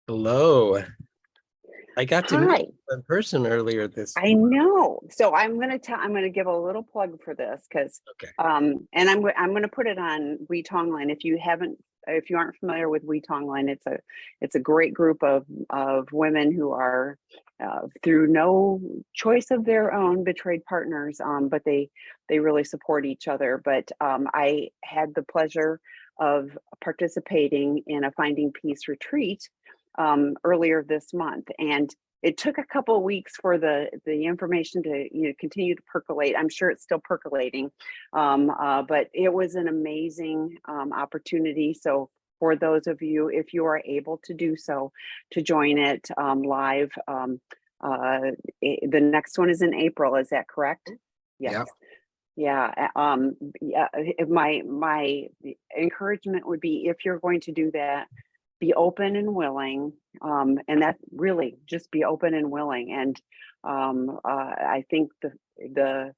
Hello. I got to meet Hi, you in person earlier this I month. know. So I'm gonna give a little plug for this because Okay. and I'm gonna put it on We Tonglen. If you aren't familiar with We Tonglen, it's a great group of women who are through no choice of their own betrayed partners, but they really support each other. But I had the pleasure of participating in a Finding Peace retreat earlier this month, and it took a couple of weeks for the information to continue to percolate. I'm sure it's still percolating, but it was an amazing opportunity. So for those of you, if you are able to do so, to join it live, the next one is in April. Is that correct? Yes. Yeah. Yeah. My encouragement would be, if you're going to do that, be open and willing, and that really just be open and willing. And I think the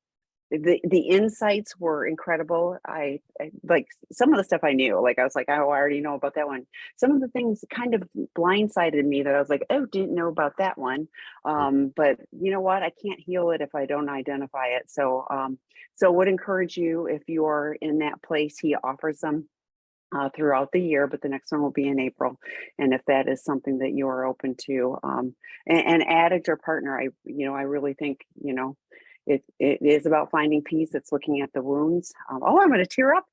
the insights were incredible. I like some of the stuff I knew. Like I was like, oh, I already know about that one. Some of the things kind of blindsided me that I was like, oh, didn't know about that one. But you know what? I can't heal it if I don't identify it. So would encourage you, if you are in that place. He offers them throughout the year, but the next one will be in April. And if that is something that you are open to, an addict or partner, I really think, it is about finding peace. It's looking at the wounds. Oh, I'm going to tear up.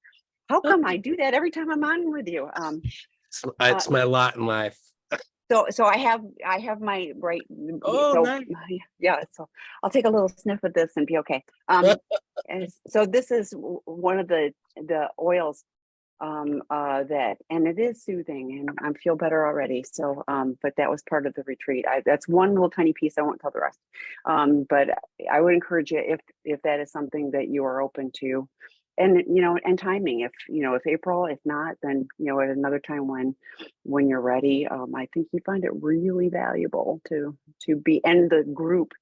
How come I do that every time I'm on with you? Uh, It's my lot in life. so I have my right. Oh, So nice. yeah. So I'll take a little sniff of this and be okay. And so this is one of the oils that, and it is soothing, and I feel better already. So but that was part of the retreat. That's one little tiny piece. I won't tell the rest. But I would encourage you, if that is something that you are open to, and and timing. If April, if not, then at another time when you're ready. I think you find it really valuable to be, and the group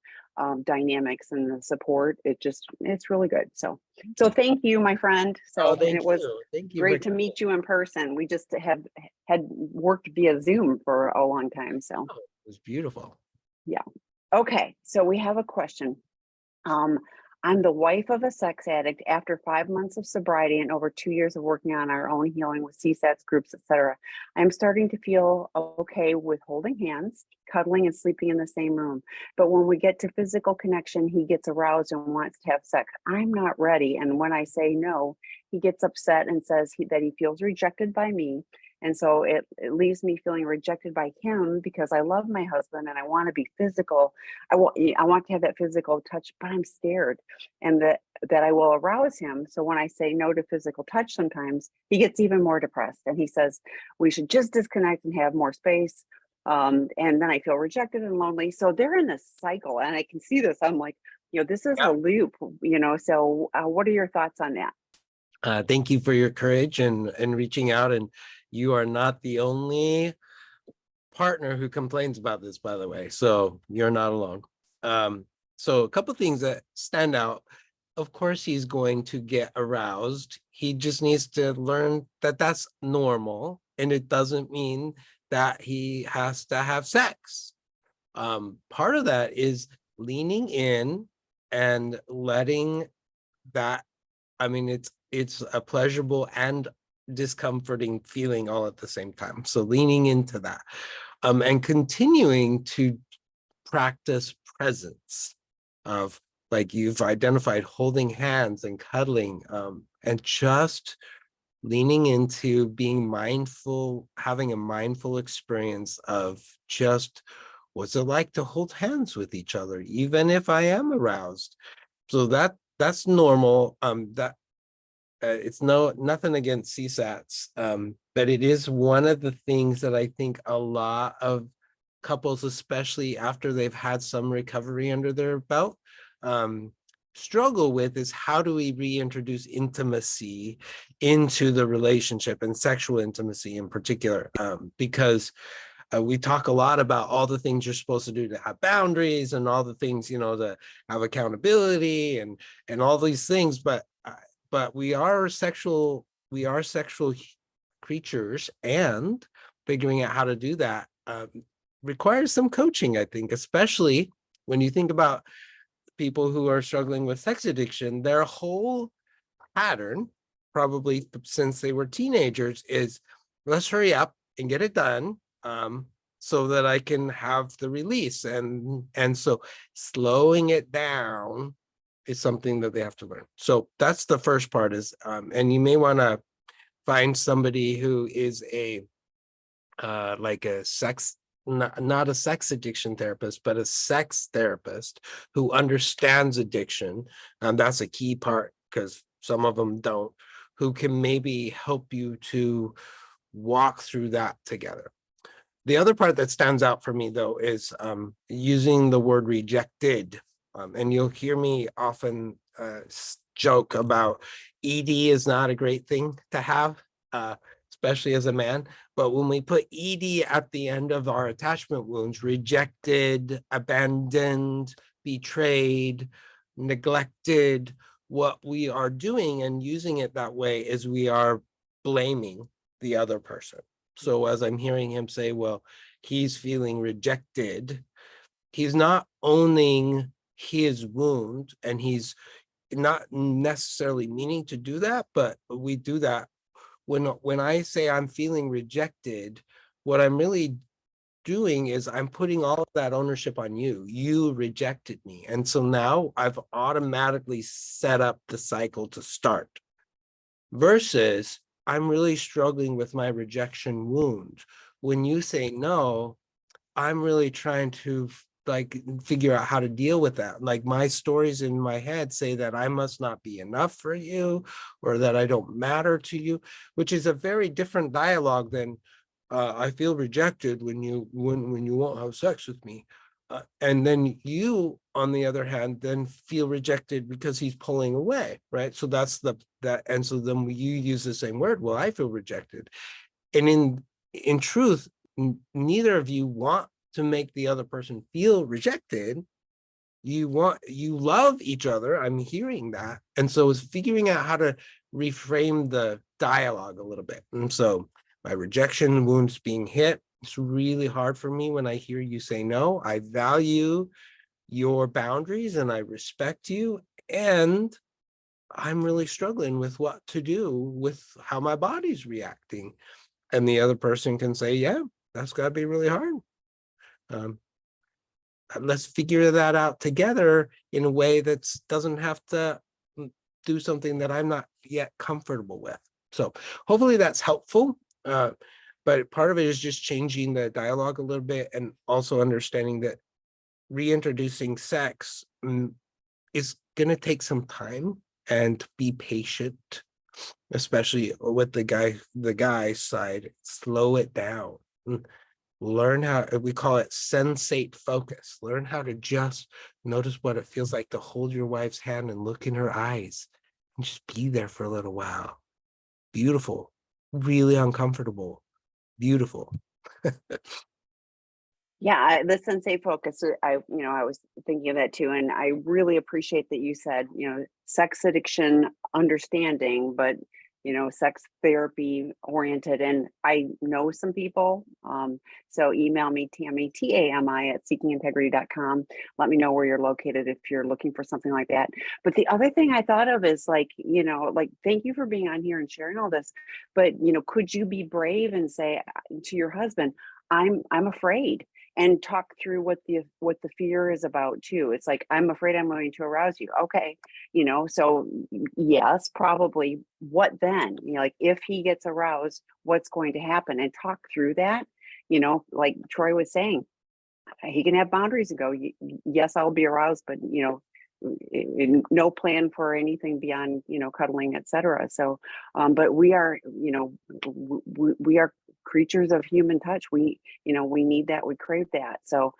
dynamics and the support. It's really good. So thank you, my friend. Oh, And thank it was you. Thank you for great to meet you in person. We just have had worked via Zoom for a long time. So it was beautiful. yeah. Okay. So we have a question. Um, I'm the wife of a sex addict. After 5 months of sobriety and over 2 years of working on our own healing with CSATs groups, etc., I'm starting to feel okay with holding hands, cuddling, and sleeping in the same room. But when we get to physical connection, he gets aroused and wants to have sex. I'm not ready. And when I say no, he gets upset and says that he feels rejected by me. And so it leaves me feeling rejected by him, because I love my husband and I want to be physical. I want to have that physical touch, but I'm scared, and that I will arouse him. So when I say no to physical touch, sometimes he gets even more depressed, and he says we should just disconnect and have more space. And then I feel rejected and lonely. So they're in this cycle, and I can see this. I'm like, this is a loop. So what are your thoughts on that? Thank you for your courage and reaching out. And you are not the only partner who complains about this, by the way. So you're not alone. So a couple things that stand out. Of course, he's going to get aroused. He just needs to learn that that's normal, and it doesn't mean that he has to have sex. Part of that is leaning in and letting that, I mean, it's a pleasurable and discomforting feeling all at the same time. So leaning into that, and continuing to practice presence of, like you've identified, holding hands and cuddling, and just leaning into being mindful, having a mindful experience of just what's it like to hold hands with each other, even if I am aroused. So that's normal. That it's nothing against CSATs, but it is one of the things that I think a lot of couples, especially after they've had some recovery under their belt, struggle with, is how do we reintroduce intimacy into the relationship, and sexual intimacy in particular, because we talk a lot about all the things you're supposed to do to have boundaries, and all the things, to have accountability, and all these things, but we are sexual creatures, and figuring out how to do that um, requires some coaching, I think, especially when you think about people who are struggling with sex addiction. Their whole pattern, probably since they were teenagers, is let's hurry up and get it done, so that I can have the release. And so slowing it down is something that they have to learn. So that's the first part is, and you may want to find somebody who is a like a sex, not a sex addiction therapist, but a sex therapist who understands addiction. And that's a key part, because some of them don't, who can maybe help you to walk through that together. The other part that stands out for me, though, is using the word rejected. And you'll hear me often joke about ED is not a great thing to have, especially as a man. But when we put ED at the end of our attachment wounds, rejected, abandoned, betrayed, neglected, what we are doing and using it that way is we are blaming the other person. So as I'm hearing him say, well, he's feeling rejected, he's not owning his wound, and he's not necessarily meaning to do that, but we do that. When I say I'm feeling rejected, what I'm really doing is I'm putting all of that ownership on you. You rejected me. And so now I've automatically set up the cycle to start. Versus I'm really struggling with my rejection wound. When you say no, I'm really trying to like figure out how to deal with that. Like my stories in my head say that I must not be enough for you, or that I don't matter to you, which is a very different dialogue than I feel rejected when you won't have sex with me. And then you, on the other hand, then feel rejected because he's pulling away, right? So that's that, and so then you use the same word. Well, I feel rejected, and in truth, neither of you want to make the other person feel rejected. You love each other. I'm hearing that, and so it's figuring out how to reframe the dialogue a little bit. And so my rejection wounds being hit. It's really hard for me when I hear you say no. I value your boundaries and I respect you. And I'm really struggling with what to do with how my body's reacting. And the other person can say, yeah, that's got to be really hard. Let's figure that out together in a way that doesn't have to do something that I'm not yet comfortable with. So hopefully that's helpful. But part of it is just changing the dialogue a little bit, and also understanding that reintroducing sex is going to take some time, and be patient, especially with the guy side. Slow it down. Learn how, we call it sensate focus. Learn how to just notice what it feels like to hold your wife's hand and look in her eyes and just be there for a little while. Beautiful, really uncomfortable, beautiful. Yeah, the sensate focus, I was thinking of that too. And I really appreciate that you said, sex addiction understanding, but, sex therapy oriented. And I know some people. So email me, Tammy, TAMI at seekingintegrity.com. Let me know where you're located if you're looking for something like that. But the other thing I thought of is like, thank you for being on here and sharing all this. But, could you be brave and say to your husband, I'm afraid, and talk through what the fear is about too. It's like, I'm afraid I'm going to arouse you. Okay. So yes, probably. What then? Like if he gets aroused, what's going to happen? And talk through that. Like Troy was saying, he can have boundaries and go, yes, I'll be aroused, but no plan for anything beyond cuddling, etc. So but we are we are creatures of human touch. We need that, we crave that. So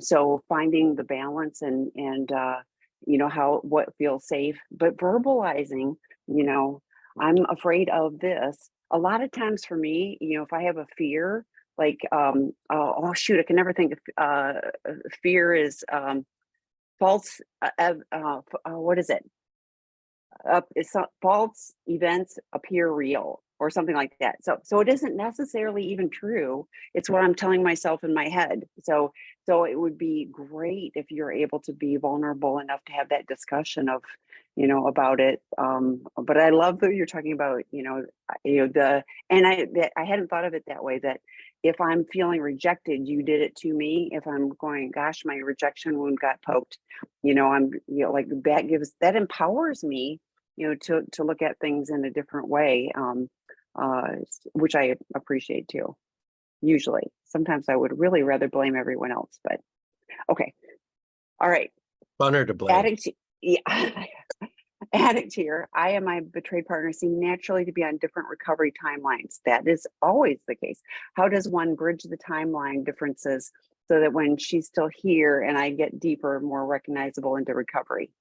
so finding the balance and how, what feels safe, but verbalizing, I'm afraid of this. A lot of times for me, if I have a fear, like oh shoot, I can never think of fear is false what is it? False events appear real. or something like that. So it isn't necessarily even true. It's what I'm telling myself in my head. So it would be great if you're able to be vulnerable enough to have that discussion of, about it. But I love that you're talking about, I hadn't thought of it that way, that if I'm feeling rejected, you did it to me. If I'm going, gosh, my rejection wound got poked, like that empowers me, to look at things in a different way, uh, which I appreciate too. Usually, sometimes I would really rather blame everyone else, but okay. All right. Funner to blame. Adding to, yeah. Adding to here, I and my betrayed partner seem naturally to be on different recovery timelines. That is always the case. How does one bridge the timeline differences so that when she's still here and I get deeper, more recognizable into recovery?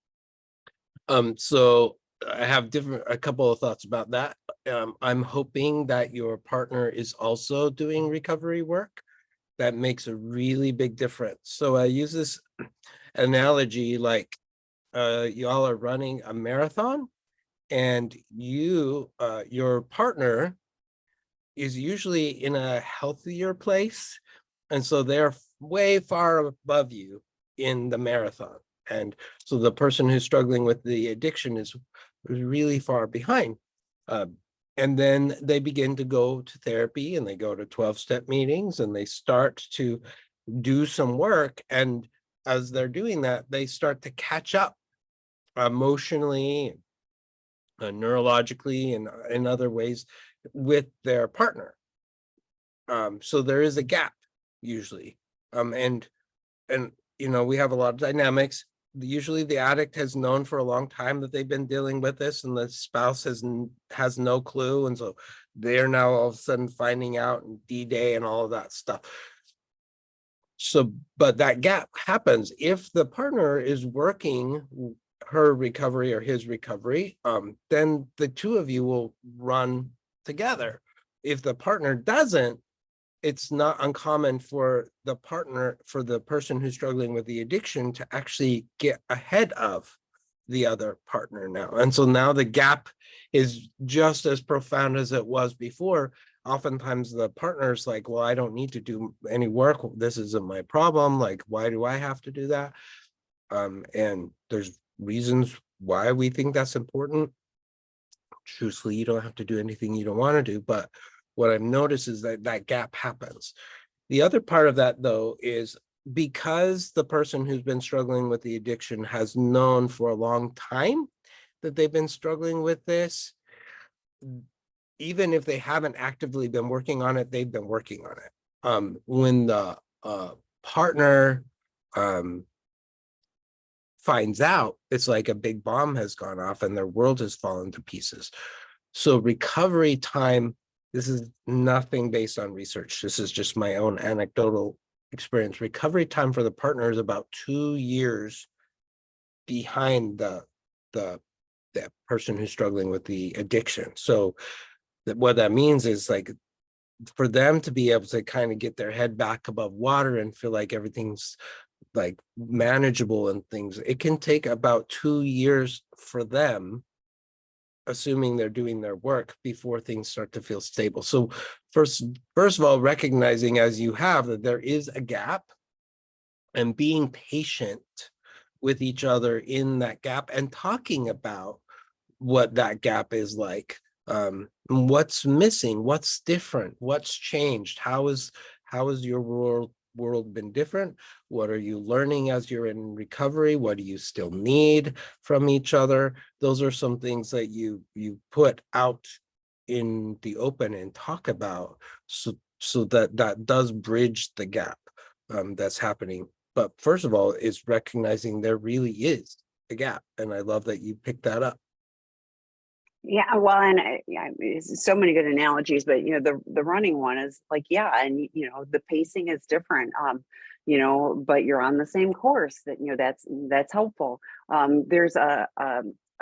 So I have a couple of thoughts about that. I'm hoping that your partner is also doing recovery work. That makes a really big difference. So I use this analogy like y'all are running a marathon, and your partner is usually in a healthier place, and so they're way far above you in the marathon. And so the person who's struggling with the addiction is really far behind. And then they begin to go to therapy, and they go to 12-step meetings, and they start to do some work. And as they're doing that, they start to catch up emotionally, neurologically, and in other ways with their partner. So there is a gap usually. And we have a lot of dynamics. Usually the addict has known for a long time that they've been dealing with this, and the spouse has no clue. And so they're now all of a sudden finding out, and D-Day and all of that stuff. So, but that gap happens if the partner is working her recovery or his recovery, then the two of you will run together. If the partner doesn't, it's not uncommon for the person who's struggling with the addiction to actually get ahead of the other partner now. And so now the gap is just as profound as it was before. Oftentimes the partner's like, well, I don't need to do any work. This isn't my problem. Like, why do I have to do that? And there's reasons why we think that's important. Truthfully, you don't have to do anything you don't want to do, but what I've noticed is that gap happens. The other part of that, though, is because the person who's been struggling with the addiction has known for a long time that they've been struggling with this, even if they haven't actively been working on it, they've been working on it. When the partner finds out, it's like a big bomb has gone off and their world has fallen to pieces. So recovery time, this is nothing based on research. This is just my own anecdotal experience. Recovery time for the partner is about 2 years behind the person who's struggling with the addiction. So what that means is, like, for them to be able to kind of get their head back above water and feel like everything's like manageable and things, it can take about 2 years for them, assuming they're doing their work, before things start to feel stable. So first of all, recognizing, as you have, that there is a gap, and being patient with each other in that gap, and talking about what that gap is like, what's missing, what's different, what's changed, how is your world been different, what are you learning as you're in recovery, what do you still need from each other. Those are some things that you put out in the open and talk about, so that does bridge the gap that's happening. But first of all, is recognizing there really is a gap, and I love that you picked that up. Yeah, well, and it's so many good analogies, but the running one is like, yeah, and the pacing is different, but you're on the same course. That's helpful. There's a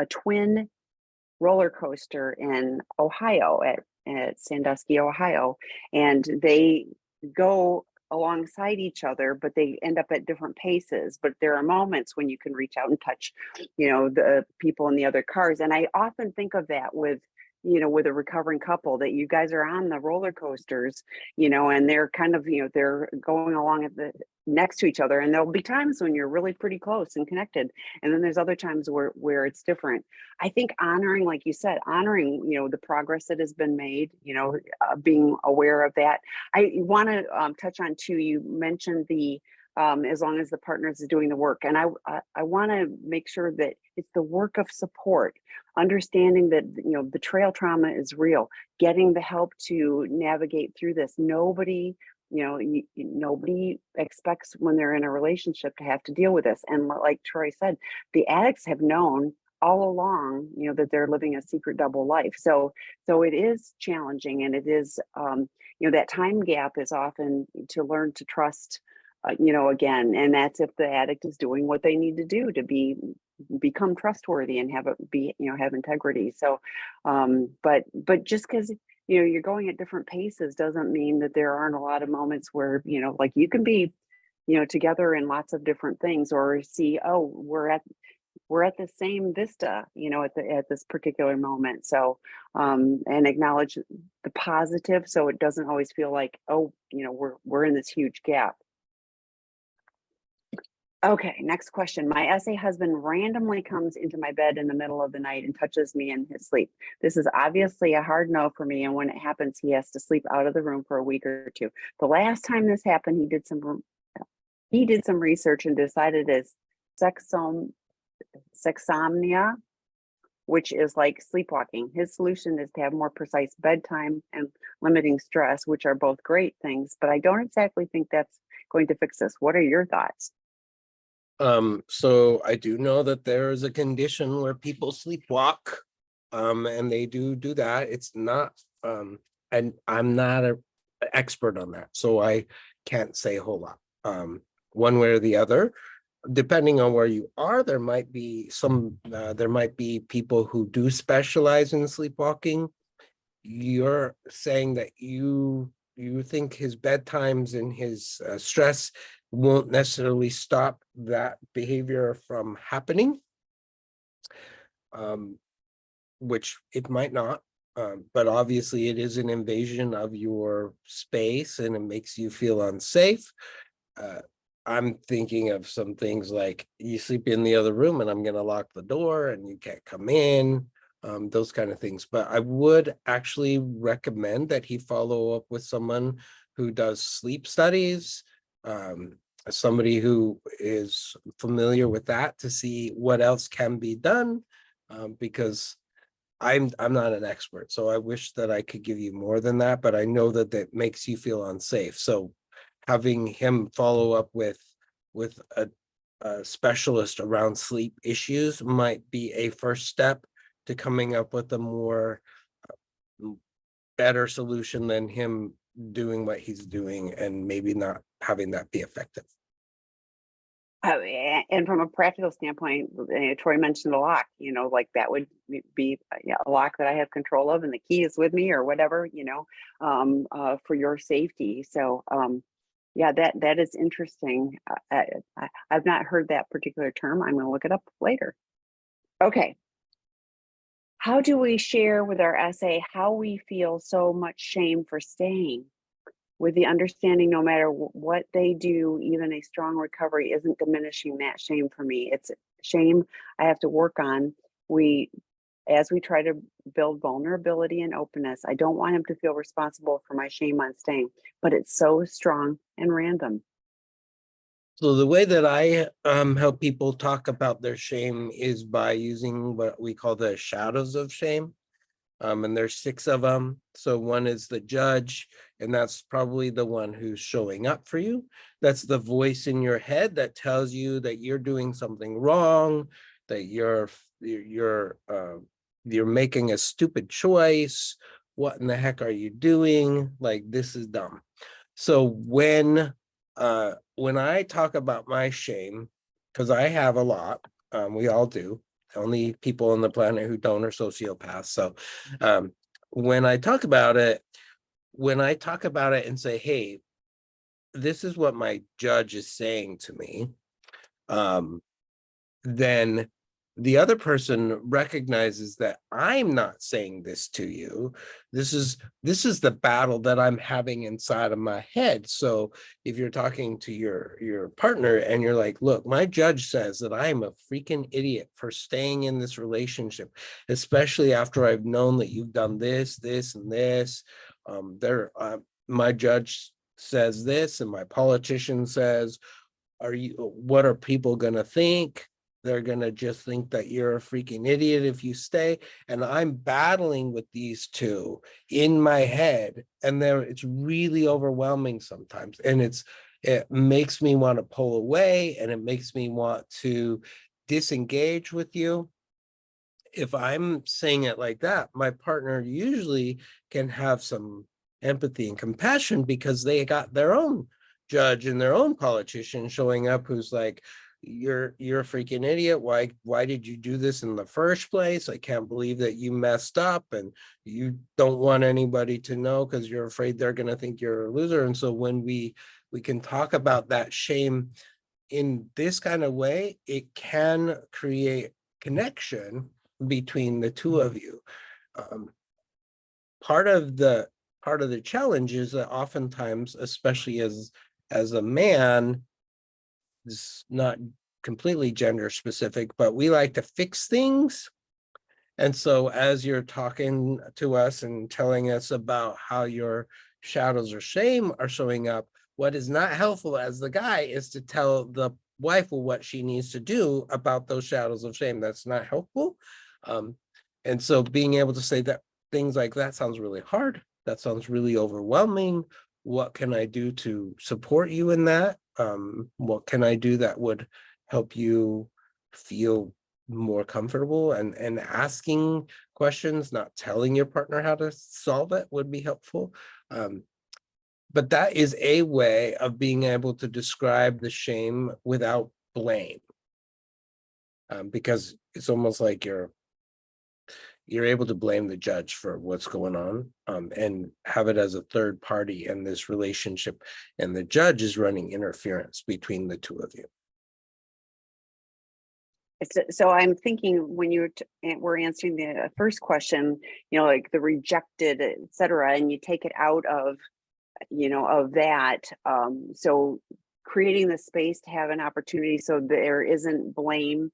twin roller coaster in Ohio at Sandusky, Ohio, and they go alongside each other, but they end up at different paces. But there are moments when you can reach out and touch, the people in the other cars. And I often think of that with with a recovering couple, that you guys are on the roller coasters, and they're kind of, they're going along at the next to each other, and there'll be times when you're really pretty close and connected, and then there's other times where it's different. I think honoring, like you said, honoring, the progress that has been made, being aware of that. I want to touch on too, you mentioned the as long as the partners is doing the work, and I want to make sure that it's the work of support, understanding that betrayal trauma is real, getting the help to navigate through this. Nobody, nobody expects when they're in a relationship to have to deal with this. And like Troy said, the addicts have known all along, that they're living a secret double life. So it is challenging, and it is, that time gap is often to learn to trust, again, and that's if the addict is doing what they need to do to become trustworthy and have integrity. So, but just because, you're going at different paces doesn't mean that there aren't a lot of moments where, like you can be, together in lots of different things, or see, oh, we're at the same vista, at this particular moment. So, and acknowledge the positive, so it doesn't always feel like, oh, we're in this huge gap. Okay, next question. My SA husband randomly comes into my bed in the middle of the night and touches me in his sleep. This is obviously a hard no for me, and when it happens, he has to sleep out of the room for a week or two. The last time this happened, he did some research and decided it's sexsomnia, which is like sleepwalking. His solution is to have more precise bedtime and limiting stress, which are both great things, but I don't exactly think that's going to fix this. What are your thoughts? So I do know that there is a condition where people sleepwalk, and they do that. It's not, and I'm not an expert on that, so I can't say a whole lot, one way or the other. Depending on where you are, there might be people who do specialize in sleepwalking. You're saying that you think his bedtimes and his stress won't necessarily stop that behavior from happening, which it might not, but obviously it is an invasion of your space and it makes you feel unsafe. I'm thinking of some things like you sleep in the other room and I'm going to lock the door and you can't come in, those kind of things. But I would actually recommend that he follow up with someone who does sleep studies, somebody who is familiar with that, to see what else can be done, because I'm not an expert. So I wish that I could give you more than that, but I know that that makes you feel unsafe. So having him follow up with a specialist around sleep issues might be a first step to coming up with a more better solution than him doing what he's doing and maybe not having that be effective. And from a practical standpoint, Troy mentioned a lock, like that would be a lock that I have control of and the key is with me or whatever, for your safety. So, yeah, that is interesting. I've not heard that particular term. I'm going to look it up later. Okay. How do we share with our SA how we feel so much shame for staying, with the understanding no matter what they do, even a strong recovery isn't diminishing that shame for me? It's shame I have to work on. As we try to build vulnerability and openness, I don't want him to feel responsible for my shame on staying, but it's so strong and random. So the way that I help people talk about their shame is by using what we call the shadows of shame. And there's 6 of them. So one is the judge, and that's probably the one who's showing up for you. That's the voice in your head that tells you that you're doing something wrong, that you're making a stupid choice. What in the heck are you doing? Like, this is dumb. So when I talk about my shame, because I have a lot, we all do. Only people on the planet who don't are sociopaths. So when I talk about it and say, hey, this is what my judge is saying to me, then the other person recognizes that I'm not saying this to you. This is the battle that I'm having inside of my head. So if you're talking to your partner and you're like, look, my judge says that I'm a freaking idiot for staying in this relationship, especially after I've known that you've done this, this, and this. My judge says this, and my politician says, what are people gonna think? They're gonna just think that you're a freaking idiot if you stay. And I'm battling with these two in my head, and it's really overwhelming sometimes. And it makes me want to pull away, and it makes me want to disengage with you. If I'm saying it like that, my partner usually can have some empathy and compassion because they got their own judge and their own politician showing up who's like, you're a freaking idiot. Why did you do this in the first place? I can't believe that you messed up, and you don't want anybody to know because you're afraid they're going to think you're a loser. And so when we can talk about that shame in this kind of way, it can create connection between the two of you. Part of the challenge is that oftentimes, especially as a man, it's not completely gender specific, but we like to fix things. And so as you're talking to us and telling us about how your shadows of shame are showing up, what is not helpful as the guy is to tell the wife what she needs to do about those shadows of shame. That's not helpful. And so being able to say that things like that sounds really hard. That sounds really overwhelming. What can I do to support you in that? What can I do that would help you feel more comfortable? And asking questions, not telling your partner how to solve it, would be helpful. But that is a way of being able to describe the shame without blame, because it's almost like you're able to blame the judge for what's going on, and have it as a third party in this relationship, and the judge is running interference between the two of you. So I'm thinking when you were answering the first question, like the rejected, et cetera, and you take it out of, of that. So creating the space to have an opportunity so there isn't blame,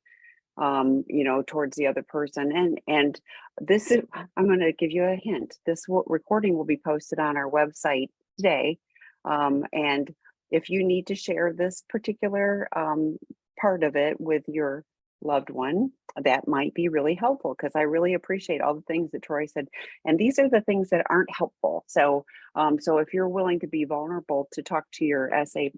towards the other person. And this is, I'm going to give you a hint. This recording will be posted on our website today. And if you need to share this particular part of it with your loved one, that might be really helpful, because I really appreciate all the things that Troy said. And these are the things that aren't helpful. So, so if you're willing to be vulnerable to talk to your SA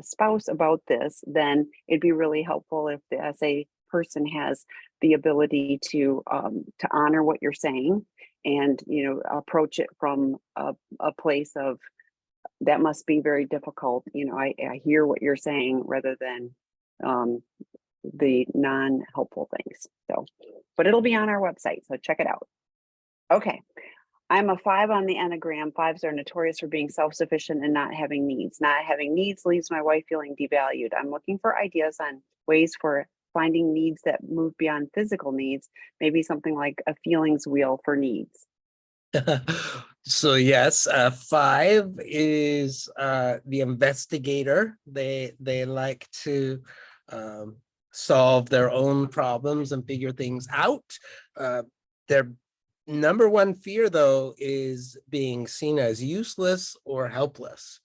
spouse about this, then it'd be really helpful if the SA person has the ability to honor what you're saying, and approach it from a place of, that must be very difficult. I hear what you're saying, rather than the non-helpful things. So, but it'll be on our website, so check it out. Okay. I'm a 5 on the Enneagram. 5s are notorious for being self-sufficient and not having needs. Not having needs leaves my wife feeling devalued. I'm looking for ideas on ways for finding needs that move beyond physical needs, maybe something like a feelings wheel for needs. So yes, 5 is the investigator. They like to solve their own problems and figure things out. Their number one fear, though, is being seen as useless or helpless,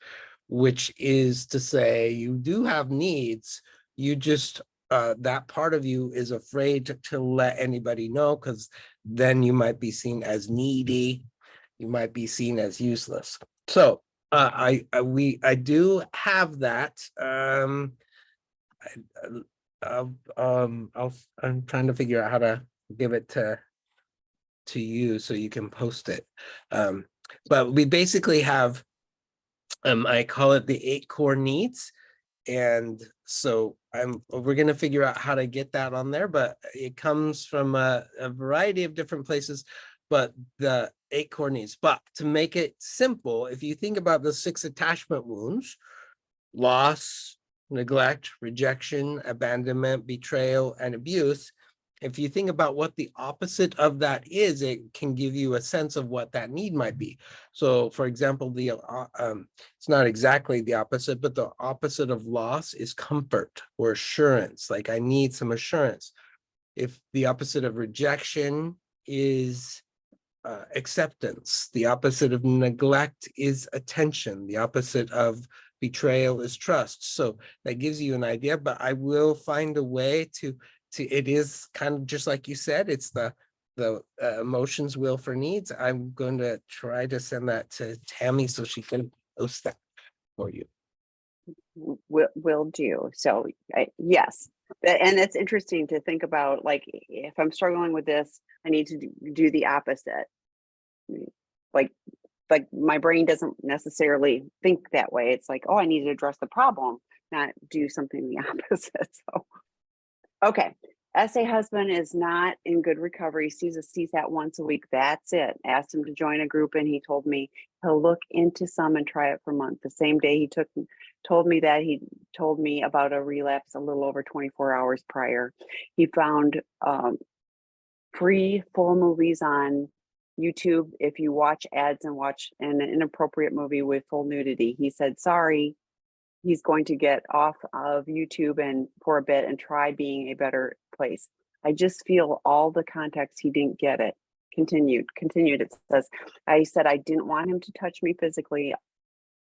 which is to say you do have needs. You just, that part of you is afraid to let anybody know, because then you might be seen as needy. You might be seen as useless. So I do have that. I'm trying to figure out how to give it to you so you can post it. But we basically have, I call it the 8 core needs. And so we're going to figure out how to get that on there, but it comes from a variety of different places, but the 8 core needs. But to make it simple, if you think about the 6 attachment wounds: loss, neglect, rejection, abandonment, betrayal, and abuse, if you think about what the opposite of that is, it can give you a sense of what that need might be. So for example, it's not exactly the opposite, but the opposite of loss is comfort or assurance. Like I need some assurance. If the opposite of rejection is acceptance, the opposite of neglect is attention, the opposite of betrayal is trust. So that gives you an idea, but I will find a way to it is kind of just like you said, it's the emotions will for needs. I'm going to try to send that to Tammy so she can post that for you. Will do. So yes. And it's interesting to think about, like, if I'm struggling with this, I need to do the opposite. Like my brain doesn't necessarily think that way. It's like, oh, I need to address the problem, not do something the opposite. So, okay. SA husband is not in good recovery, sees a CSAT once a week. That's it. Asked him to join a group and he told me he'll look into some and try it for a month. The same day he told me that, he told me about a relapse a little over 24 hours prior. He found free full movies on YouTube. If you watch ads and watch an inappropriate movie with full nudity, he said, sorry, he's going to get off of YouTube and for a bit and try being a better place. I just feel all the context he didn't get it. Continued. It says, I said I didn't want him to touch me physically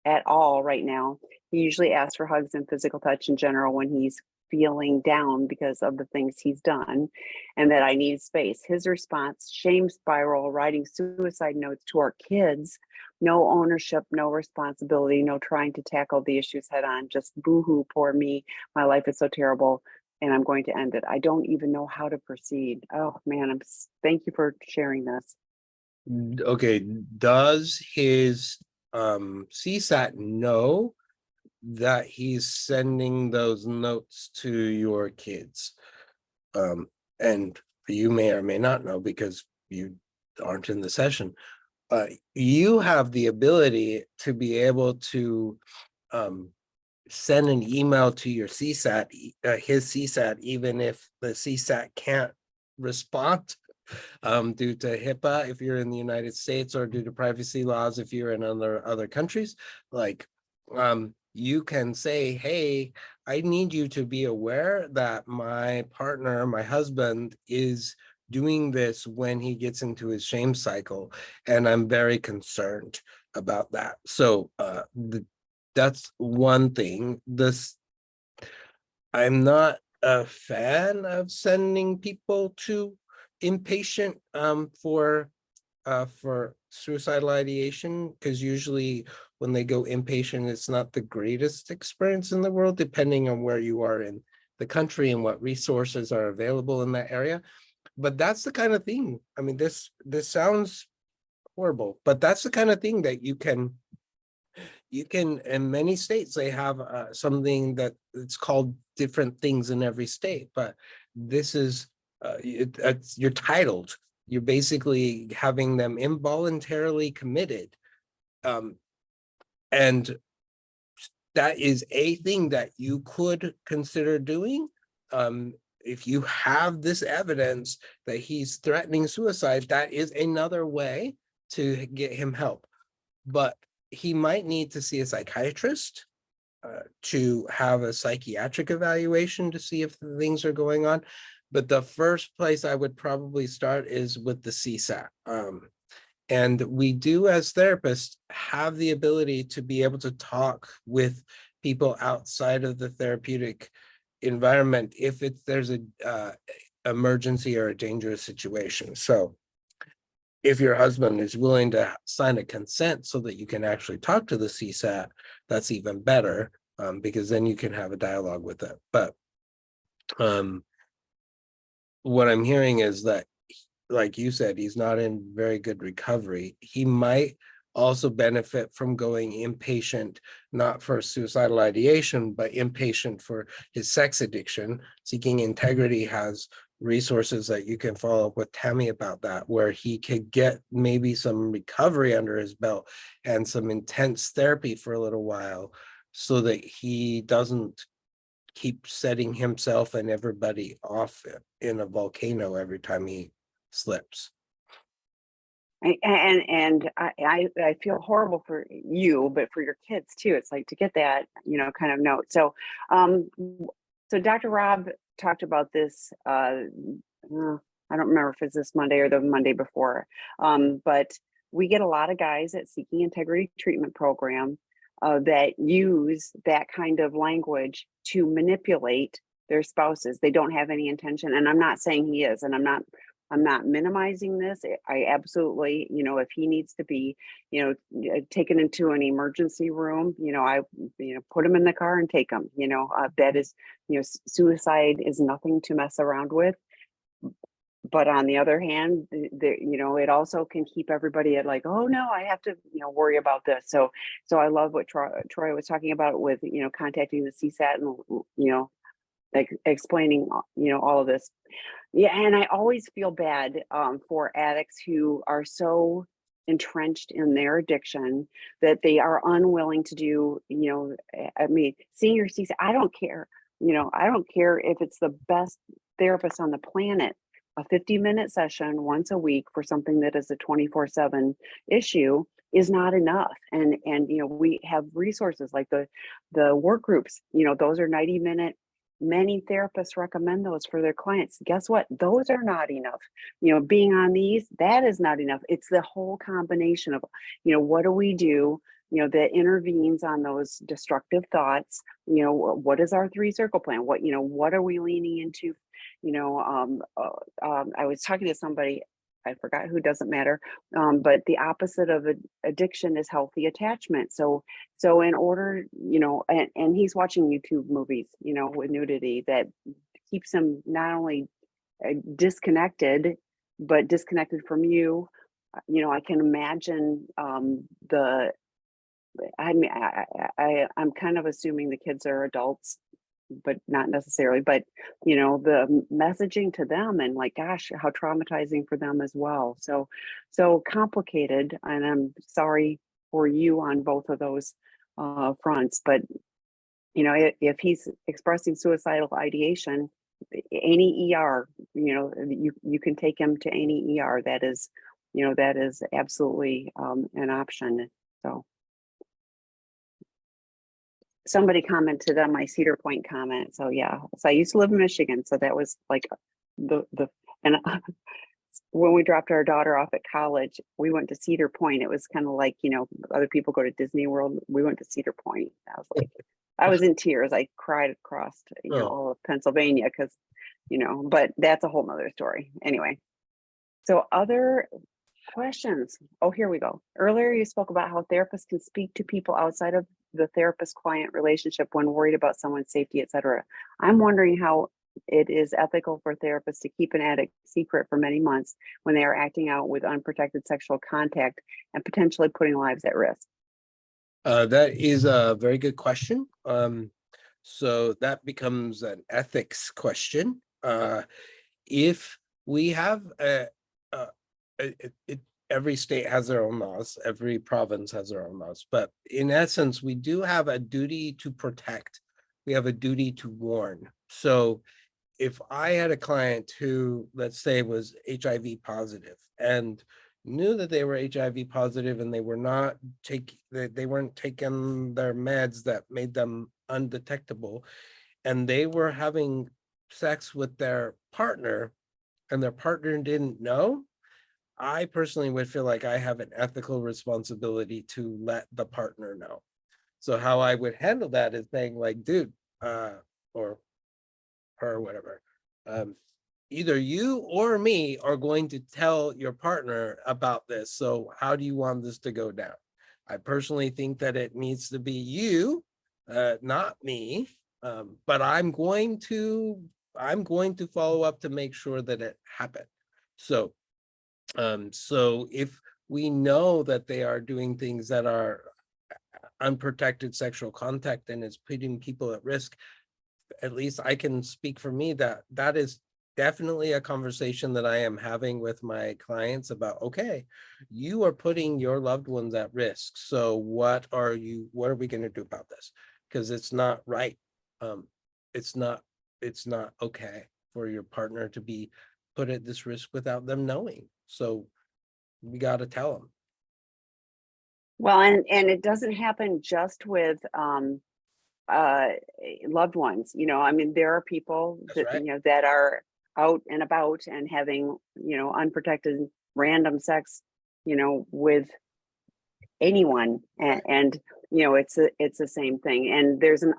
at all right now. He usually asks for hugs and physical touch in general when he's feeling down because of the things he's done, and that I need space. His response, shame spiral, writing suicide notes to our kids, no ownership, no responsibility, no trying to tackle the issues head on, just boo-hoo, poor me, my life is so terrible and I'm going to end it. I don't even know how to proceed. Oh man, thank you for sharing this. Okay, does his CSAT know that he's sending those notes to your kids? And you may or may not know because you aren't in the session. You have the ability to be able to send an email to your CSAT, his CSAT, even if the CSAT can't respond due to HIPAA if you're in the United States, or due to privacy laws if you're in other countries. Like you can say, hey, I need you to be aware that my partner, my husband, is doing this when he gets into his shame cycle, and I'm very concerned about that. So that's one thing. I'm not a fan of sending people to inpatient for suicidal ideation, because usually when they go inpatient, it's not the greatest experience in the world, depending on where you are in the country and what resources are available in that area. But that's the kind of thing. I mean, this sounds horrible, but that's the kind of thing that you can, in many states, they have something that it's called different things in every state, but this is, you're titled, you're basically having them involuntarily committed. And that is a thing that you could consider doing. If you have this evidence that he's threatening suicide, that is another way to get him help. But he might need to see a psychiatrist to have a psychiatric evaluation to see if the things are going on. But the first place I would probably start is with the CSAT. And we do, as therapists, have the ability to be able to talk with people outside of the therapeutic environment if there's a emergency or a dangerous situation. So if your husband is willing to sign a consent so that you can actually talk to the CSAT, that's even better, because then you can have a dialogue with it. But what I'm hearing is that, like you said, he's not in very good recovery. He might also benefit from going inpatient, not for suicidal ideation, but inpatient for his sex addiction. Seeking Integrity has resources that you can follow up with Tammy about that, where he could get maybe some recovery under his belt and some intense therapy for a little while, so that he doesn't keep setting himself and everybody off in a volcano every time he slips. I feel horrible for you, but for your kids too. It's like to get that, kind of note. So, so Dr. Rob talked about this. I don't remember if it's this Monday or the Monday before, but we get a lot of guys at Seeking Integrity Treatment Program that use that kind of language to manipulate their spouses. They don't have any intention, and I'm not saying he is, and I'm not minimizing this. I absolutely, if he needs to be, taken into an emergency room, I, put him in the car and take him. That is, suicide is nothing to mess around with. But on the other hand, it also can keep everybody at like, oh no, I have to, worry about this. So I love what Troy was talking about with, contacting the CSAT and, like explaining, all of this. Yeah, and I always feel bad for addicts who are so entrenched in their addiction that they are unwilling to do, I mean, senior CSAT, I don't care, I don't care if it's the best therapist on the planet. A 50-minute session once a week for something that is a 24/7 issue is not enough. And we have resources like the work groups, those are 90-minute. Many therapists recommend those for their clients. Guess what? Those are not enough. Being on these, that is not enough. It's the whole combination of, what do we do, that intervenes on those destructive thoughts? What is our 3-circle plan? What are we leaning into? I was talking to somebody, I forgot who, doesn't matter. But the opposite of addiction is healthy attachment. So in order, and he's watching YouTube movies, with nudity that keeps him not only disconnected, but disconnected from you. I can imagine I'm kind of assuming the kids are adults, but not necessarily, but the messaging to them and like, gosh, how traumatizing for them as well. So complicated, and I'm sorry for you on both of those fronts. But if he's expressing suicidal ideation, any ER, you can take him to any ER. That is absolutely an option. So somebody commented on my Cedar Point comment. So yeah, so I used to live in Michigan. So that was like and when we dropped our daughter off at college, we went to Cedar Point. It was kind of like, other people go to Disney World. We went to Cedar Point. I was in tears. I cried across, all of Pennsylvania because, but that's a whole nother story. Anyway, so other questions. Oh, here we go. Earlier, you spoke about how therapists can speak to people outside of the therapist-client relationship when worried about someone's safety, etc. I'm wondering how it is ethical for therapists to keep an addict secret for many months when they are acting out with unprotected sexual contact and potentially putting lives at risk. That is a very good question. So that becomes an ethics question. If we have every state has their own laws, every province has their own laws, but in essence, we do have a duty to protect. We have a duty to warn. So if I had a client who, let's say, was HIV positive and knew that they were HIV positive and they were not they weren't taking their meds that made them undetectable, and they were having sex with their partner and their partner didn't know, I personally would feel like I have an ethical responsibility to let the partner know. So how I would handle that is saying like, dude, or her, or whatever, either you or me are going to tell your partner about this. So how do you want this to go down? I personally think that it needs to be you, not me. But I'm going to follow up to make sure that it happened. So if we know that they are doing things that are unprotected sexual contact and is putting people at risk, at least I can speak for me that is definitely a conversation that I am having with my clients about, okay, you are putting your loved ones at risk. So what are we going to do about this? Because it's not right. it's not okay for your partner to be put at this risk without them knowing. So we got to tell them. Well, and it doesn't happen just with loved ones. I mean, there are people That's that, right. that are out and about and having, unprotected random sex, with anyone. Right. And it's the same thing. And there's in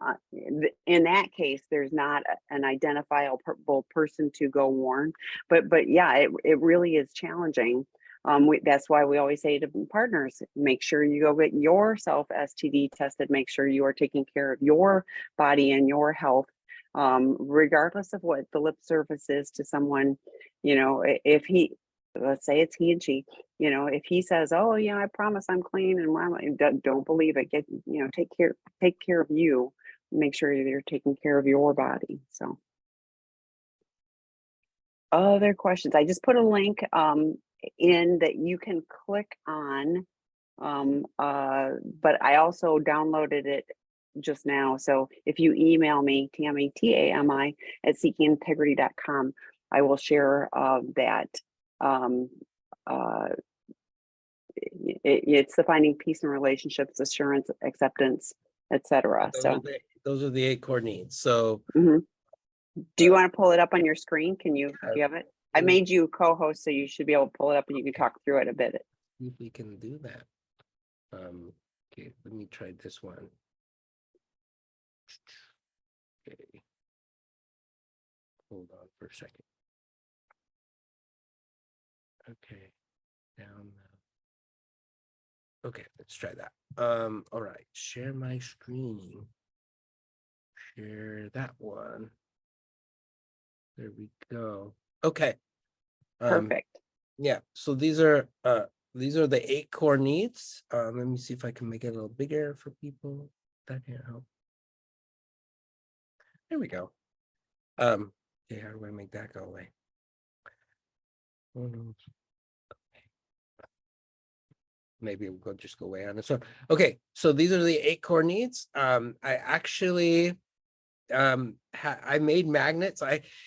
that case, there's not an identifiable person to go warn. But yeah, it really is challenging. That's why we always say to partners, make sure you go get yourself STD tested, make sure you are taking care of your body and your health, regardless of what the lip service is to someone. If he, let's say it's he and she, if he says, oh yeah, I promise I'm clean, and don't believe it. Take care of you, make sure you're taking care of your body. So other questions, I just put a link in that you can click on, but I also downloaded it just now. So if you email me, Tammy, TAMI at seekingintegrity.com, I will share that. It's the finding peace in relationships, assurance, acceptance, etc. So Those are the 8 core needs. So do you want to pull it up on your screen? Do you have it? I let me made you co-host, so you should be able to pull it up and you can talk through it a bit. see if we can do that. Okay, let me try this one. Okay. Hold on for a second. Okay, down. Okay, let's try that. All right, share my screen. Share that one. There we go. Okay. Perfect. Yeah, so these are the 8 core needs. Let me see if I can make it a little bigger for people. That can't help. There we go. Okay, how do I make that go away? Oh no. Maybe we'll just go away on this one. Okay, so these are the 8 core needs. I actually I made magnets.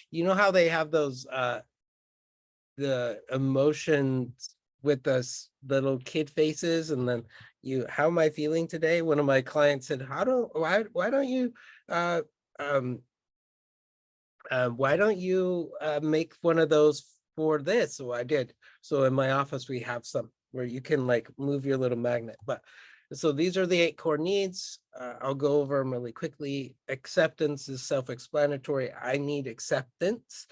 You know how they have those the emotions with us little kid faces, and then how am I feeling today? One of my clients said, why don't you make one of those for this? So I did. So in my office we have some where you can like move your little magnet. But so these are the 8 core needs. I'll go over them really quickly. Acceptance is self-explanatory. I need acceptance.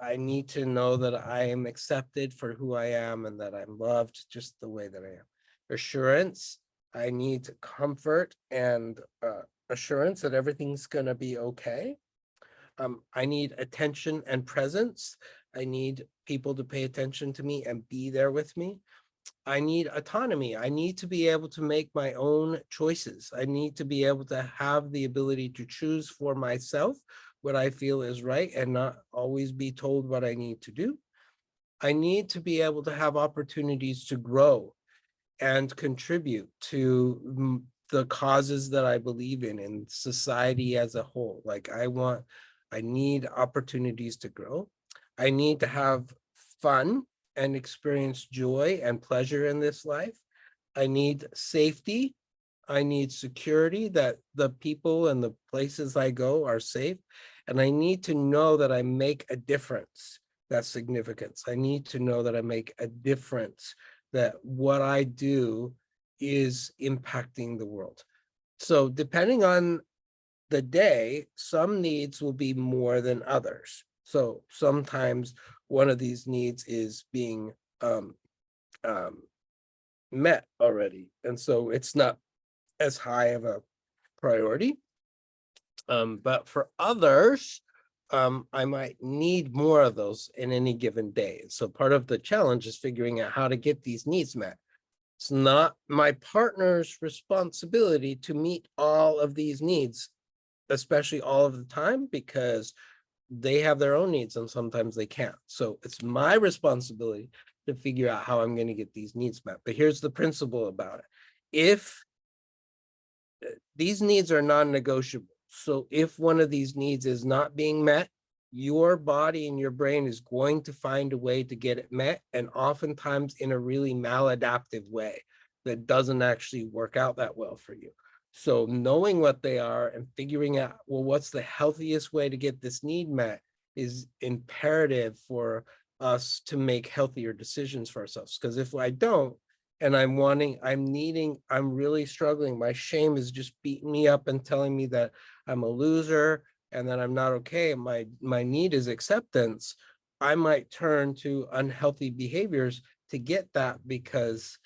I need to know that I am accepted for who I am and that I'm loved just the way that I am. Assurance, I need comfort and assurance that everything's going to be okay. I need attention and presence. I need people to pay attention to me and be there with me. I need autonomy. I need to be able to make my own choices. I need to be able to have the ability to choose for myself what I feel is right and not always be told what I need to do. I need to be able to have opportunities to grow and contribute to the causes that I believe in society as a whole. Like I need opportunities to grow. I need to have fun and experience joy and pleasure in this life. I need safety. I need security, that the people and the places I go are safe. And I need to know that I make a difference. That's significance. I need to know that I make a difference, that what I do is impacting the world. So depending on the day, some needs will be more than others. So sometimes one of these needs is being met already. And so it's not as high of a priority. But for others, I might need more of those in any given day. So part of the challenge is figuring out how to get these needs met. It's not my partner's responsibility to meet all of these needs, especially all of the time, because they have their own needs and sometimes they can't. So it's my responsibility to figure out how I'm going to get these needs met. But here's the principle about it. If these needs are non-negotiable, So if one of these needs is not being met, your body and your brain is going to find a way to get it met, and oftentimes in a really maladaptive way that doesn't actually work out that well for you. So knowing what they are and figuring out, well, what's the healthiest way to get this need met is imperative for us to make healthier decisions for ourselves. Because if I don't, and I'm really struggling, my shame is just beating me up and telling me that I'm a loser and that I'm not okay, my need is acceptance, I might turn to unhealthy behaviors to get that, because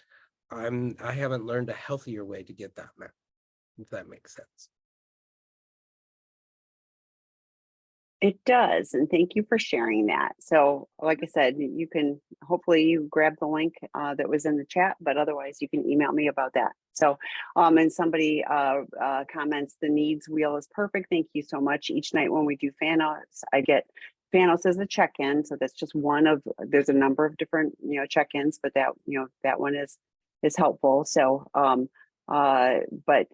I haven't learned a healthier way to get that met, if that makes sense. It does, and thank you for sharing that. So, like I said, you can hopefully you grab the link that was in the chat, but otherwise you can email me about that. So, and somebody comments, the needs wheel is perfect. Thank you so much. Each night when we do FANOS, I get FANOS as a check-in. So that's just one of, there's a number of different, check-ins, but that, that one is helpful. So, but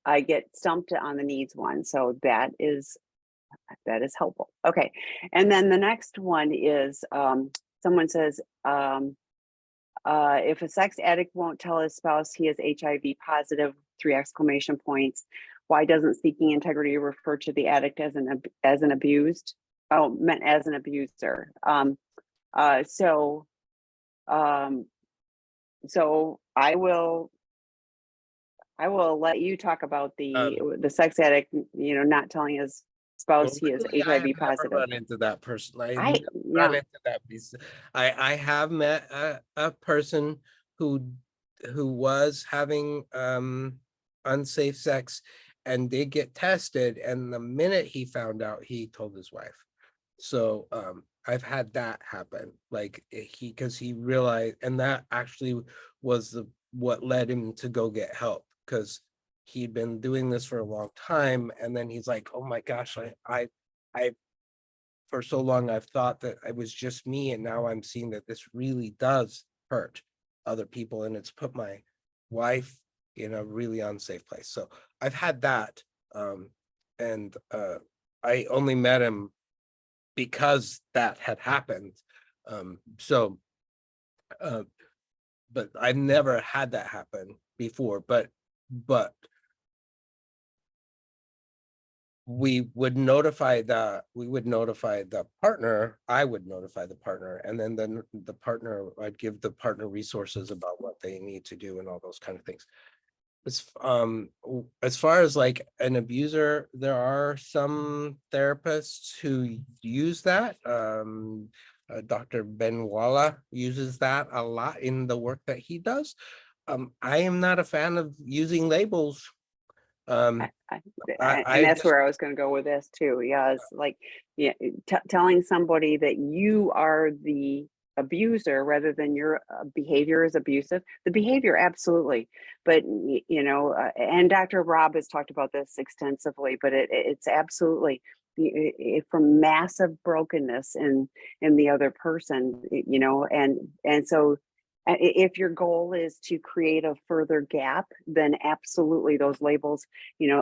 I get stumped on the needs one. So that is helpful. Okay. And then the next one is someone says, if a sex addict won't tell his spouse he is HIV positive, 3 exclamation points, why doesn't Seeking Integrity refer to the addict as an abused? Oh, meant as an abuser. So I will let you talk about the sex addict, not telling his spouse he is Luckily, I have HIV never positive. run into that person. I I never run into that piece. I have met a person who was having unsafe sex and did get tested, and the minute he found out, he told his wife. So I've had that happen, like because he realized, and that actually was what led him to go get help, because he'd been doing this for a long time, and then he's like, oh my gosh, I for so long I've thought that it was just me, and now I'm seeing that this really does hurt other people, and it's put my wife in a really unsafe place. So I've had that, and I only met him because that had happened. So but I've never had that happen before, but we would notify the partner. I would notify the partner, and then the partner, I'd give the partner resources about what they need to do and all those kind of things. As far as like an abuser, there are some therapists who use that. Dr. Ben Walla uses that a lot in the work that he does. I am not a fan of using labels. and that's where I was going to go with this too. Yeah, it's like, telling somebody that you are the abuser rather than your behavior is abusive. The behavior, absolutely, but and Dr. Rob has talked about this extensively. But it's absolutely from massive brokenness in the other person, and so if your goal is to create a further gap, then absolutely those labels,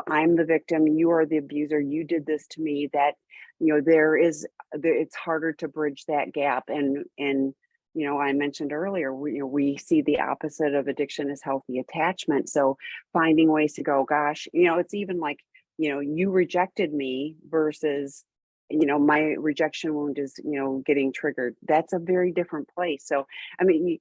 I'm the victim, you are the abuser, you did this to me, that, it's harder to bridge that gap. And I mentioned earlier, we see the opposite of addiction as healthy attachment. So finding ways to go, gosh, it's even like, you rejected me versus, my rejection wound is, getting triggered. That's a very different place. So, I mean,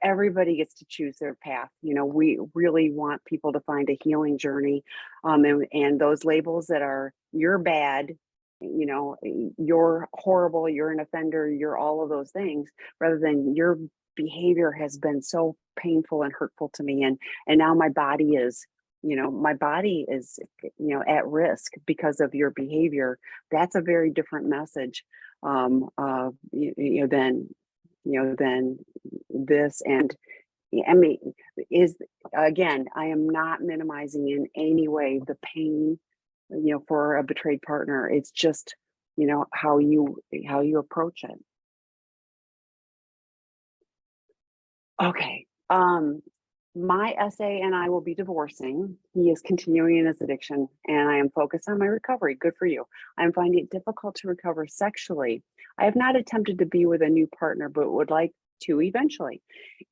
everybody gets to choose their path. We really want people to find a healing journey. And those labels that are, you're bad, you're horrible, you're an offender, you're all of those things, rather than your behavior has been so painful and hurtful to me. And now my body is, at risk because of your behavior. That's a very different message, than this. And I mean, I am not minimizing in any way the pain, for a betrayed partner. It's just, how you approach it. Okay. My essay and I will be divorcing. He is continuing in his addiction, and I am focused on my recovery. Good for you. I'm finding it difficult to recover sexually. I have not attempted to be with a new partner, but would like to eventually.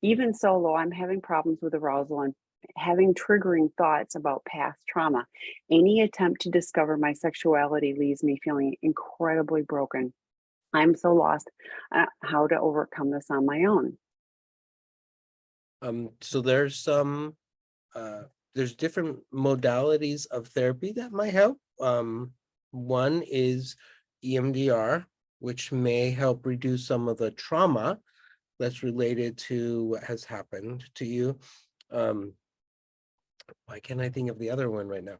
Even solo, I'm having problems with arousal and having triggering thoughts about past trauma. Any attempt to discover my sexuality leaves me feeling incredibly broken. I'm so lost how to overcome this on my own. So there's some, there's different modalities of therapy that might help. One is EMDR, which may help reduce some of the trauma that's related to what has happened to you. Why can't I think of the other one right now?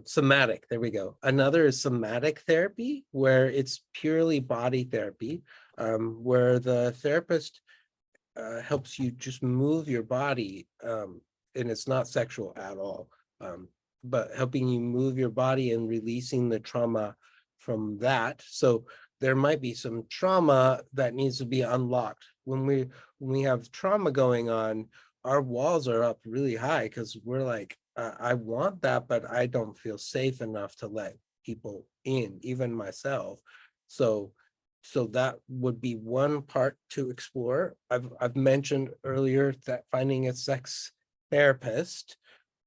Somatic, there we go. Another is somatic therapy, where it's purely body therapy, where the therapist helps you just move your body, and it's not sexual at all, but helping you move your body and releasing the trauma from that. So there might be some trauma that needs to be unlocked. When we have trauma going on, our walls are up really high because we're like, I want that, but I don't feel safe enough to let people in, even myself. So that would be one part to explore. I've mentioned earlier that finding a sex therapist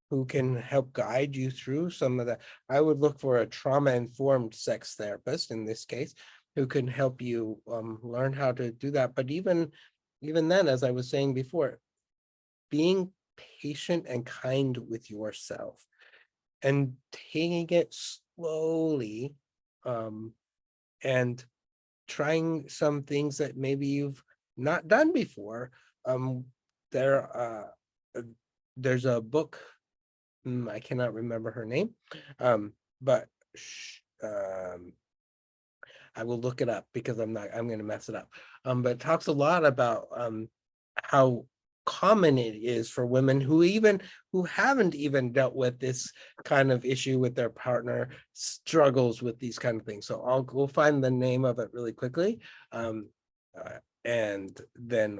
who can help guide you through some of that. I would look for a trauma-informed sex therapist in this case, who can help you learn how to do that. But even then, as I was saying before, being patient and kind with yourself and taking it slowly, and trying some things that maybe you've not done before. Um, there, there's a book, I cannot remember her name, but I will look it up because I'm going to mess it up. But it talks a lot about how common it is for women who haven't even dealt with this kind of issue with their partner, struggles with these kind of things. So I'll go find the name of it really quickly. And then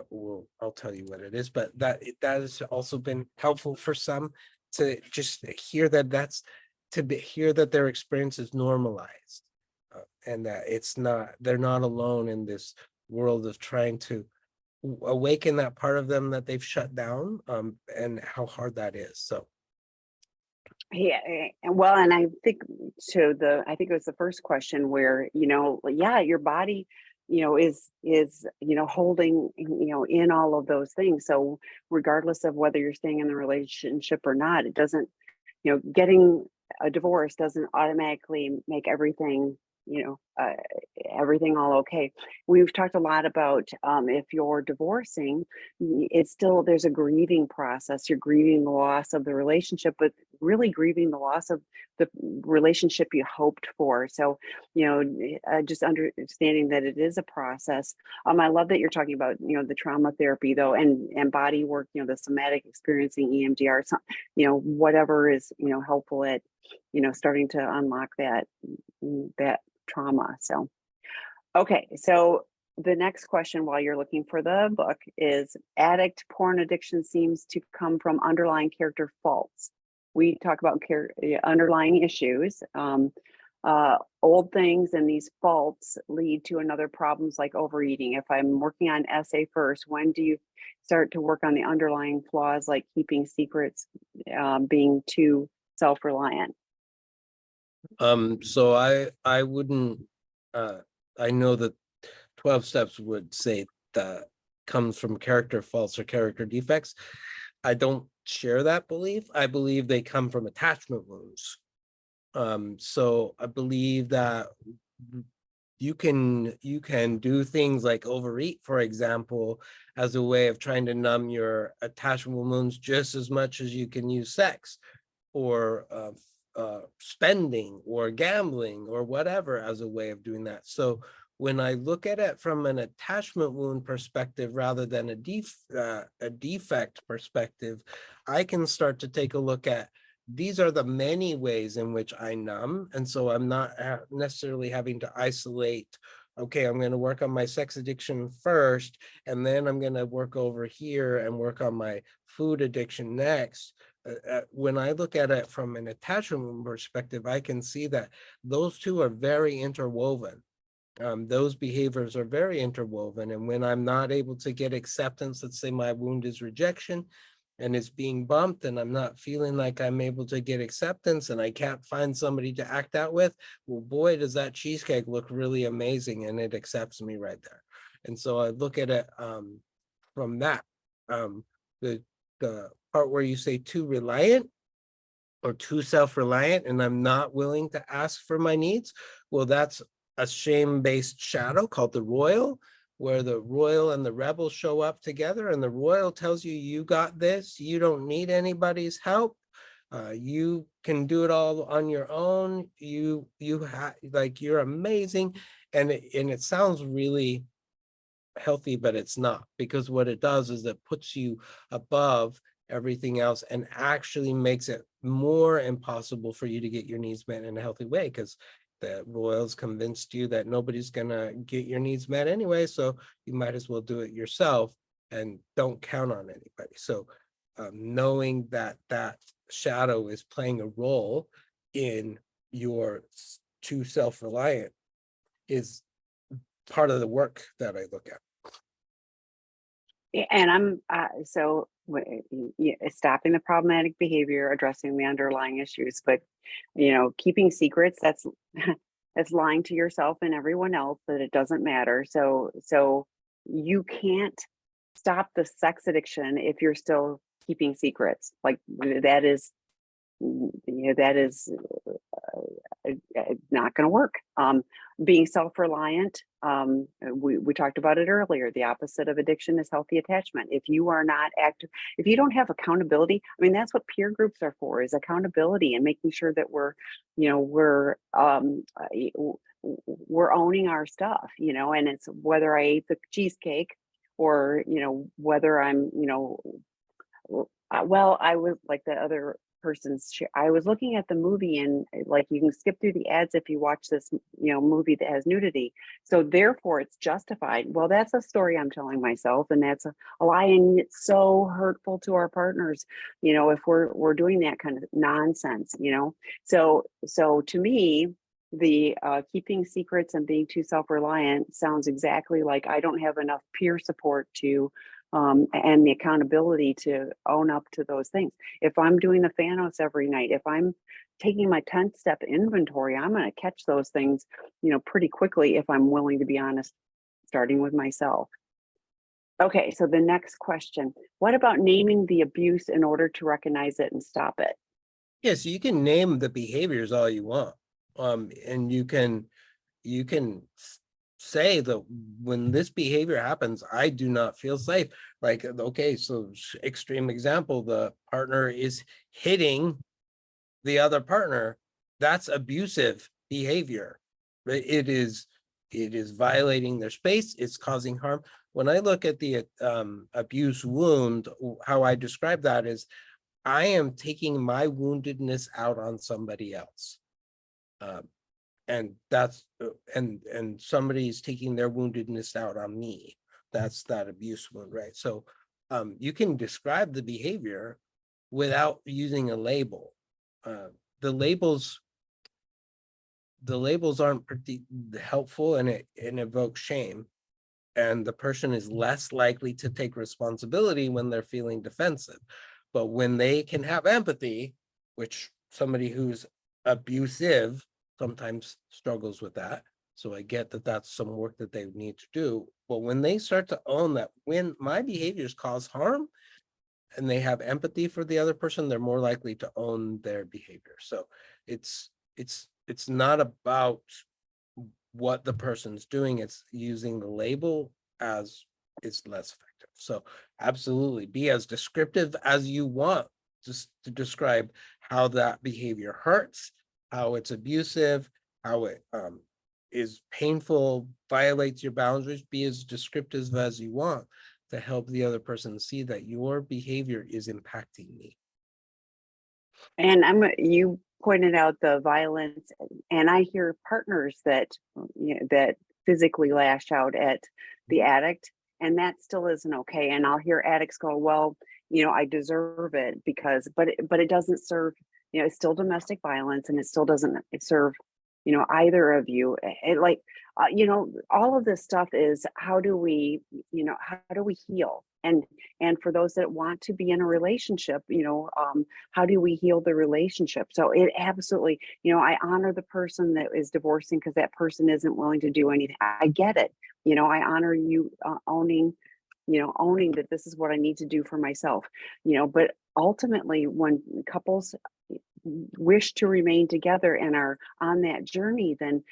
I'll tell you what it is, but that has also been helpful for some to just hear hear that their experience is normalized, and that they're not alone in this world of trying to awaken that part of them that they've shut down, and how hard that is. So Yeah, well, and I think I think it was the first question where, yeah, your body, is, holding, in all of those things. So regardless of whether you're staying in the relationship or not, it doesn't, getting a divorce doesn't automatically make everything, you know, uh, everything all okay. We've talked a lot about if you're divorcing, it's still, there's a grieving process. You're grieving the loss of the relationship, but really grieving the loss of the relationship you hoped for. So, just understanding that it is a process. I love that you're talking about, the trauma therapy though, and body work, the somatic experiencing, EMDR, whatever is, helpful at, starting to unlock that trauma. So, okay. So the next question while you're looking for the book is addict porn addiction seems to come from underlying character faults. We talk about underlying issues. Old things and these faults lead to another problems like overeating. If I'm working on essay first, when do you start to work on the underlying flaws like keeping secrets, being too self-reliant? so I wouldn't, I know that 12 steps would say that comes from character faults or character defects. I don't share that belief. I believe they come from attachment wounds. So I believe that you can do things like overeat, for example, as a way of trying to numb your attachment wounds just as much as you can use sex or spending or gambling or whatever as a way of doing that. So when I look at it from an attachment wound perspective rather than a defect perspective, I can start to take a look at these are the many ways in which I numb. And so I'm not necessarily having to isolate okay, I'm going to work on my sex addiction first, and then I'm going to work over here and work on my food addiction next. When I look at it from an attachment perspective, I can see that those two are very interwoven. Those behaviors are very interwoven. And when I'm not able to get acceptance, let's say my wound is rejection and it's being bumped and I'm not feeling like I'm able to get acceptance and I can't find somebody to act out with, well, boy, does that cheesecake look really amazing and it accepts me right there. And so I look at it from that. The part where you say too reliant or too self-reliant and I'm not willing to ask for my needs, well, that's a shame-based shadow called the royal, where the royal and the rebel show up together and the royal tells you, you got this, you don't need anybody's help. You can do it all on your own. You have, like, you're amazing. And it sounds really healthy, but it's not, because what it does is it puts you above everything else and actually makes it more impossible for you to get your needs met in a healthy way, because the royals convinced you that nobody's gonna get your needs met anyway, so you might as well do it yourself and don't count on anybody. So knowing that that shadow is playing a role in your too self-reliant is part of the work that I look at. And I'm stopping the problematic behavior, addressing the underlying issues, but keeping secrets, that's that's lying to yourself and everyone else that it doesn't matter. So you can't stop the sex addiction if you're still keeping secrets. Like that is not going to work. Being self-reliant, we talked about it earlier. The opposite of addiction is healthy attachment. If you are not active, if you don't have accountability, I mean, that's what peer groups are for, is accountability and making sure that we're owning our stuff, and it's whether I ate the cheesecake or, whether I'm, well, I was like the other I was looking at the movie, and like you can skip through the ads if you watch this movie that has nudity, so therefore it's justified. Well, that's a story I'm telling myself, and that's a lie, and it's so hurtful to our partners if we're doing that kind of nonsense. So to me, the keeping secrets and being too self-reliant sounds exactly like I don't have enough peer support to and the accountability to own up to those things. If I'm doing the Thanos every night, if I'm taking my 10th step inventory, I'm going to catch those things, pretty quickly if I'm willing to be honest, starting with myself. Okay, so the next question, what about naming the abuse in order to recognize it and stop it? Yeah, so you can name the behaviors all you want. And you can say that when this behavior happens, I do not feel safe. Like, okay, so extreme example, the partner is hitting the other partner. That's abusive behavior. Right? It is violating their space. It's causing harm. When I look at the abuse wound, how I describe that is I am taking my woundedness out on somebody else. And that's and somebody's taking their woundedness out on me. That's that abuse wound, right? So you can describe the behavior without using a label. The labels aren't pretty helpful, and it evokes shame, and the person is less likely to take responsibility when they're feeling defensive. But when they can have empathy, which somebody who's abusive sometimes struggles with that. So I get that that's some work that they need to do. But when they start to own that when my behaviors cause harm and they have empathy for the other person, they're more likely to own their behavior. So it's not about what the person's doing, it's using the label as it's less effective. So absolutely be as descriptive as you want, just to describe how that behavior hurts, how it's abusive, how it is painful, violates your boundaries. Be as descriptive as you want to help the other person see that your behavior is impacting me. And you pointed out the violence, and I hear partners that that physically lash out at the addict, and that still isn't okay. And I'll hear addicts go, well, I deserve it because, but it doesn't serve, it's still domestic violence, and it still doesn't serve, either of you. All of this stuff is, how do we heal? And for those that want to be in a relationship, how do we heal the relationship? So it absolutely, I honor the person that is divorcing because that person isn't willing to do anything. I get it. I honor you owning that this is what I need to do for myself, but ultimately when couples wish to remain together and are on that journey, then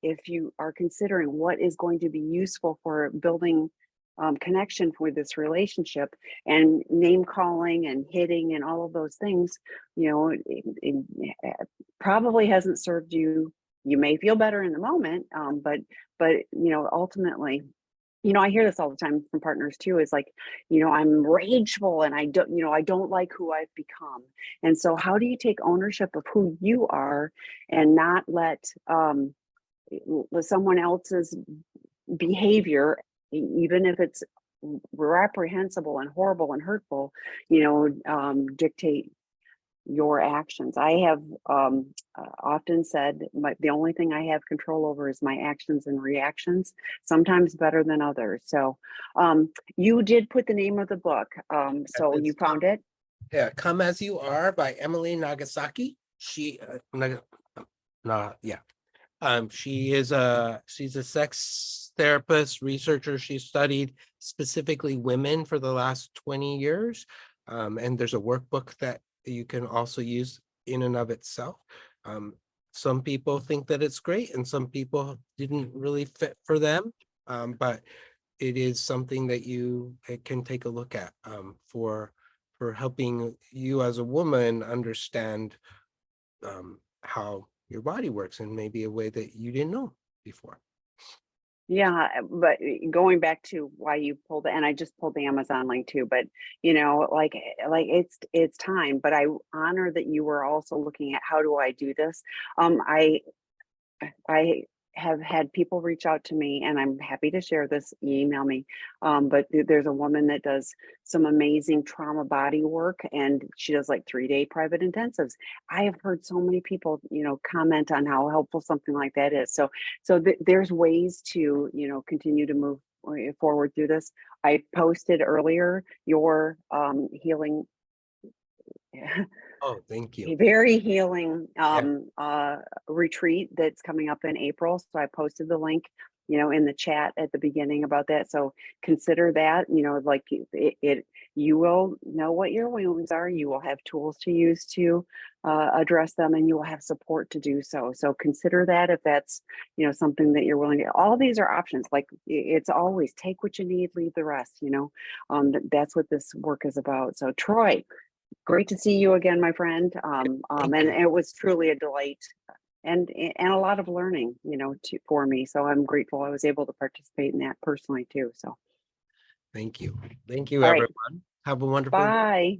if you are considering what is going to be useful for building connection for this relationship, and name calling and hitting and all of those things, it probably hasn't served you. You may feel better in the moment, but ultimately, I hear this all the time from partners too, is like, I'm rageful and I don't like who I've become. And so how do you take ownership of who you are and not let someone else's behavior, even if it's reprehensible and horrible and hurtful, dictate your actions? I have often said the only thing I have control over is my actions and reactions, sometimes better than others. So you did put the name of the book. So you found it? Yeah, Come As You Are by Emily Nagasaki. She's a sex therapist, researcher. She studied specifically women for the last 20 years. And there's a workbook that you can also use in and of itself. Some people think that it's great and some people didn't really fit for them. But it is something that you can take a look at for helping you as a woman understand how your body works in maybe a way that you didn't know before. Yeah, but going back to why you pulled it, and I just pulled the Amazon link too, but like it's time. But I honor that you were also looking at, how do I do this? I have had people reach out to me, and I'm happy to share this. Email me. But there's a woman that does some amazing trauma body work, and she does like 3-day private intensives. I have heard so many people, comment on how helpful something like that is. So there's ways to, continue to move forward through this. I posted earlier your healing. Oh, thank A you. very healing Yeah. retreat that's coming up in April. So I posted the link, in the chat at the beginning about that. So consider that, like you will know what your wounds are. You will have tools to use to address them, and you will have support to do so. So consider that if that's, something that you're willing to. All these are options. Like it's always take what you need, leave the rest. That's what this work is about. So Troy, great to see you again, my friend. And it was truly a delight and a lot of learning, for me. So I'm grateful I was able to participate in that personally too. So Thank you. Thank you, all right, everyone. Have a wonderful day. bye.